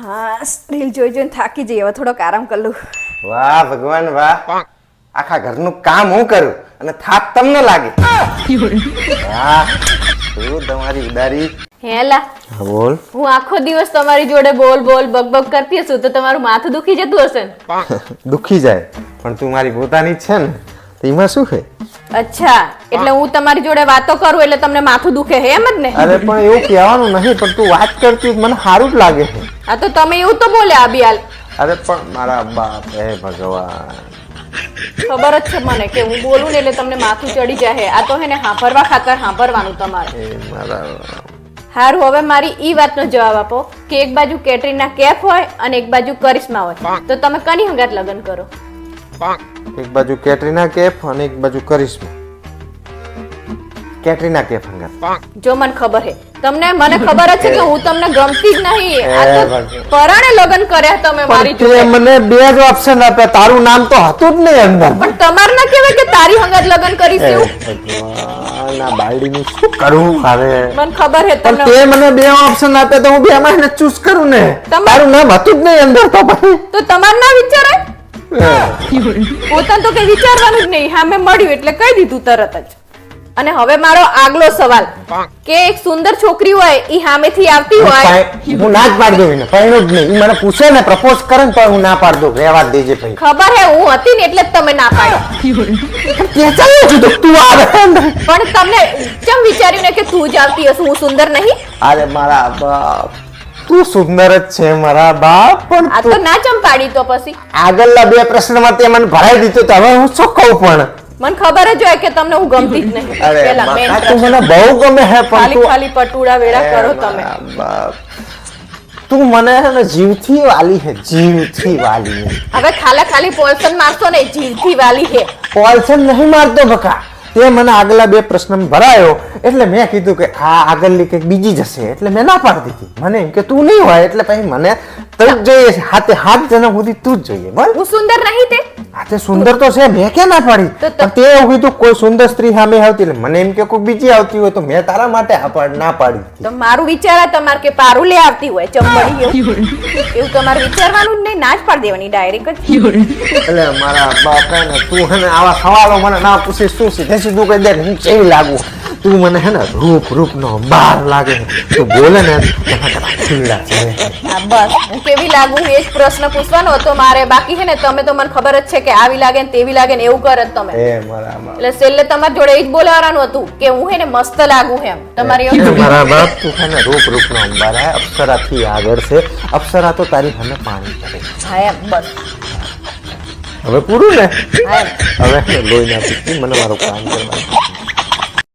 હા, રીલ જોઈ જોઈને થાકી જઈ, હવે થોડોક આરામ કરી લઉં. વાહ ભગવાન વાહ, આખા ઘરનું કામ હું કરું અને થાક તમને લાગે. વાહ, શું તમારી ઉદારી. હેલા, બોલ. હું આખો દિવસ તમારી જોડે બોલ બોલ બકબક કરતી હશું તો તમારું માથું દુખી જતું હશે ને? દુખી જાય પણ તું મારી પોતાની જ છે ને, તો એમાં શું છે? અચ્છા, એટલે હું તમારી જોડે વાતો કરું એટલે તમને માથું દુખે હે, એમ જ ને? અરે પણ એવું કહેવાનું નહીં, પણ તું વાત કરતી મને સારું જ લાગે છે. હા તો તમે એવું તો બોલ્યા અબિયાલ. અરે પણ મારા બાપ, હે ભગવાન, ખબર જ છે મને કે હું બોલું ને એટલે તમને માથું ચડી જાય. આ તો હે ને હાંભરવા ખાતર હાંભરવાનું તમારે. એ મારા હારું, હવે મારી ઈ વાતનો જવાબ આપો કે એક બાજુ કેટરીના કેફ હોય અને એક બાજુ કરિશ્મા હોય, તો તમે કની હંગાત લગ્ન કરો? એક બાજુ કેટરીના કેફ અને એક બાજુ કરિશ્મા. કેટરીના કેફ હંગાત. જો મને ખબર હે, તમને મને ખબર જ છે કે હું તમને ગમતી જ નહીં. આ તો પરાણે લગ્ન કર્યા તમે મારી જોડે. મને બે જ ઓપ્શન આપ્યા, તારું નામ તો હતું જ નહીં અંદર. પણ તમાર ના કહેવાય કે તારી હંગાત લગ્ન કરીશ એવું? ભગવાન, આ બાયડીનું શું કરું હવે? મને ખબર હે પણ તે મને બે ઓપ્શન આપ્યા તો હું બે માંને ચૂઝ કરું ને. તારું નામ હતું જ નહીં અંદર તો પછી. તો તમાર ના વિચારાય? પોતાને તો કઈ વિચારવાનું જ નહીં, હા મેં મળ્યું એટલે કહી દીધું તરત જ. અને હવે મારો આગલો સવાલ કે એક સુંદર છોકરી હોય ઈ સામેથી આવતી હોય, હું ના જ પાડી દઉં ને, પહેલું જ નહીં. ઈ મને પૂછે ને, પ્રપોઝ કરે ને તો હું ના પાડી દઉં. રહેવા દેજે ભાઈ. ખબર હે હું હતી ને એટલે જ તમે ના પાડી. કે ચાલ્યો છું તો તું આવે. પણ તમને કેમ વિચાર્યું ને કે તું જ આવતી હશે, હું સુંદર નહીં? અરે મારા બાપ, તું સુંદર જ છે મારા બાપ. પણ આ તો ના ચમ પાડી તો પછી આગળના બે પ્રશ્નમાં તે મને ભરાઈ દીધું, તો હવે હું શું કહું? પણ મને ખબર જ હોય કે તમને હું ગમતી જ નહીં. પેલા મેન તું મને બહુ ગમે હે, પણ ખાલી તું ખાલી પટુડા વેડા કરો તમે. તું મને હે ને જીવથી વાલી હે, જીવથી વાલી. હવે ખાલી પોલ્સન મારશો ને, જીવથી વાલી હે. પોલ્સન નહીં મારતો બકા. તે મને આગલા બે પ્રશ્ન ભરાયો એટલે મેં કીધું કે આ આગળની કંઈક બીજી જશે, એટલે મેં ના પાડી દીધી. મને એમ કે તું નહીં હોય એટલે પછી મને તું જ જોઈએ, હાથે હાથ જણા સુધી તું જ જોઈએ. બોલ, હું સુંદર નહીં તે? આ તે સુંદર તો છે, મેં ક્યાં ના પાડી. પણ તે એવું કીધું કોઈ સુંદર સ્ત્રી સામે આવતી, એટલે મને એમ કે કોઈ બીજી આવતી હોય તો મેં તારા માટે ના પાડી. તો મારું વિચારા તમારે કે પારું લે આવતી હોય ચંબડી એવું તમારે વિચારવાનું જ નહીં, ના જ પાડી દેવાની ડાયરેક્ટ જ. એટલે મારા બાપ ને તું હે ને આવા સવાલો મને ના પૂછી, શું સીધે સીધું કહી દે હું કેવી લાગુ. તું મને હે ને રૂપ નો બાર લાગે. તું બોલે ને ખીલા છે. હા બસ, હું કેવી લાગુ એ જ પ્રશ્ન પૂછવાનો હતો મારે. બાકી હે ને તમે તો મને ખબર જ છે કે આવી લાગે ને તેવી લાગે ને એવું કરે તમે. એટલે છેલ્લે તમારી જોડે એ જ બોલવાનું હતું કે હું હે ને મસ્ત લાગુ એમ. તમારી મારા બાપ, તું હે ને રૂપ નો અંબાર હે, અપ્સરા થી આગળ છે. અપ્સરા તો તારી સામે પાણી કરે. હા એમ બસ. હવે પૂરું ને? હા એમ. હવે લોહી ના પીતી, મને મારું કામ કરવાનું.